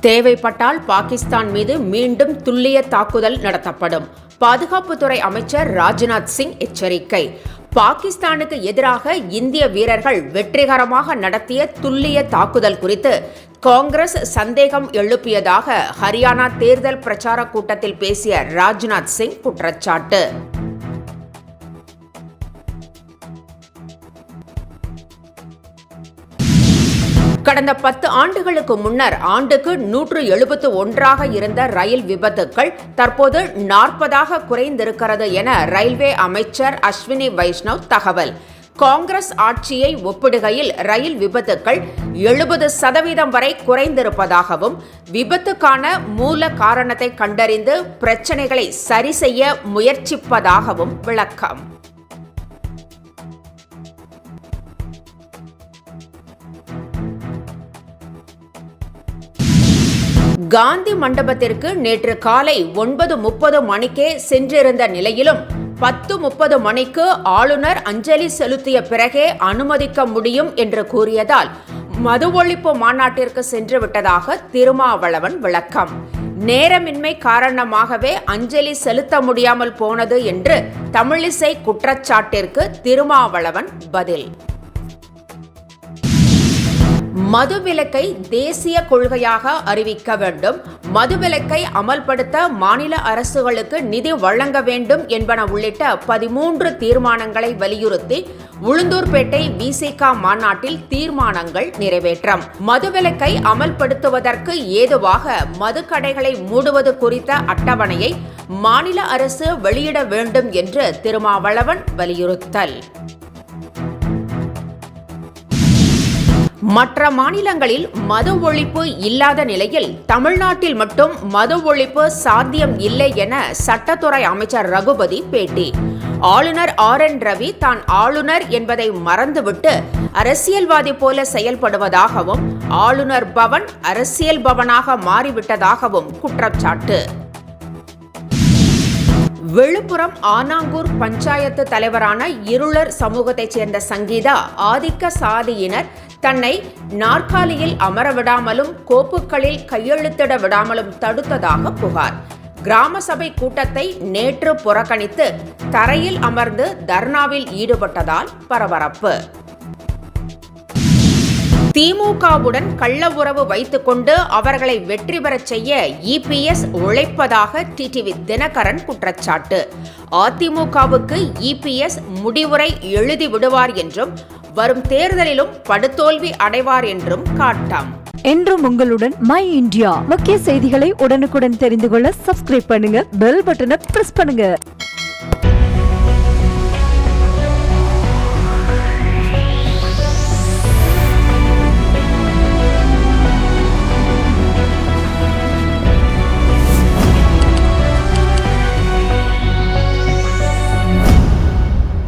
தேவைப்பட்டால் பாகிஸ்தான் மீது மீண்டும் துல்லிய தாக்குதல் நடத்தப்படும். பாதுகாப்புத்துறை அமைச்சர் ராஜ்நாத் சிங் எச்சரிக்கை. பாகிஸ்தானுக்கு எதிராக இந்திய வீரர்கள் வெற்றிகரமாக நடத்திய துல்லிய தாக்குதல் குறித்து காங்கிரஸ் சந்தேகம் எழுப்பியதாக ஹரியானா தேர்தல் பிரச்சார கூட்டத்தில் பேசிய ராஜ்நாத் சிங் குற்றச்சாட்டு. கடந்த 10 ஆண்டுகளுக்கு முன்னர் ஆண்டுக்கு 171 இருந்த ரயில் விபத்துக்கள் தற்போது 40 குறைந்திருக்கிறது என ரயில்வே அமைச்சர் அஸ்வினி வைஷ்ணவ் தகவல். காங்கிரஸ் ஆட்சியை ஒப்பிடுகையில் ரயில் விபத்துக்கள் 70% வரை குறைந்திருப்பதாகவும் விபத்துக்கான மூல காரணத்தை கண்டறிந்து பிரச்சனைகளை சரி செய்ய முயற்சிப்பதாகவும் விளக்கம். காந்தி மண்டபத்திற்கு நேற்று காலை 9:30 மணிக்கே சென்றிருந்த நிலையிலும் 10:30 மணிக்கு ஆளுநர் அஞ்சலி செலுத்திய பிறகே அனுமதிக்க முடியும் என்று கூறியதால் மது ஒழிப்பு மாநாட்டிற்கு சென்று விட்டதாக திருமாவளவன் விளக்கம். நேரமின்மை காரணமாகவே அஞ்சலி செலுத்த முடியாமல் போனது என்று தமிழிசை குற்றச்சாட்டிற்கு திருமாவளவன் பதில். மதுவிலக்கை தேசிய கொள்கையாக அறிவிக்க வேண்டும், மதுவிலக்கை அமல்படுத்த மாநில அரசுகளுக்கு நிதி வழங்க வேண்டும் என்பன உள்ளிட்ட 13 தீர்மானங்களை வலியுறுத்தி உளுந்தூர்பேட்டை விசிக மாநாட்டில் தீர்மானங்கள் நிறைவேற்றம். மதுவிலக்கை அமல்படுத்துவதற்கு ஏதுவாக மதுக்கடைகளை மூடுவது குறித்த அட்டவணையை மாநில அரசு வெளியிட வேண்டும் என்று திருமாவளவன் வலியுறுத்தல். மற்ற மாநிலங்களில் மது ஒழிப்பு இல்லாத நிலையில் தமிழ்நாட்டில் மட்டும் மது ஒழிப்பு சாத்தியம் இல்லை என சட்டத்துறை அமைச்சர் ரகுபதி பேட்டி. ஆளுநர் RN ரவி தான் ஆளுநர் என்பதை மறந்துவிட்டு அரசியல்வாதி போல செயல்படுவதாகவும் ஆளுநர் பவன் அரசியல் பவனாக மாறிவிட்டதாகவும் குற்றச்சாட்டு. விழுப்புரம் ஆனாங்கூர் பஞ்சாயத்து தலைவரான இருளர் சமூகத்தைச் சேர்ந்த சங்கீதா ஆதிக்க சாதியினர் தன்னை நாற்காலியில் அமரவிடாமலும் கோப்புகளில் கையெழுத்திட விடாமலும் தடுத்ததாக புகார். கிராம சபை கூட்டத்தை நேற்று புறக்கணித்து தரையில் அமர்ந்து தர்ணாவில் ஈடுபட்டதால் பரபரப்பு. திமுகவுடன் கள்ள உறவு வைத்துக் கொண்டு அவர்களை வெற்றி பெறச் செய்ய EPS உழைப்பதாக டிடிவி தினகரன் குற்றச்சாட்டு. அதிமுகவுக்கு EPS முடிவுரை எழுதி விடுவார் என்றும் வரும் தேர்தலிலும் படுதோல்வி அடைவார் என்றும் காட்டம். என்றும் உங்களுடன் மை இந்தியா. முக்கிய செய்திகளை உடனுக்குடன் தெரிந்து கொள்ள சப்ஸ்கிரைப் பண்ணுங்க, பெல் பட்டனை பிரஸ் பண்ணுங்க.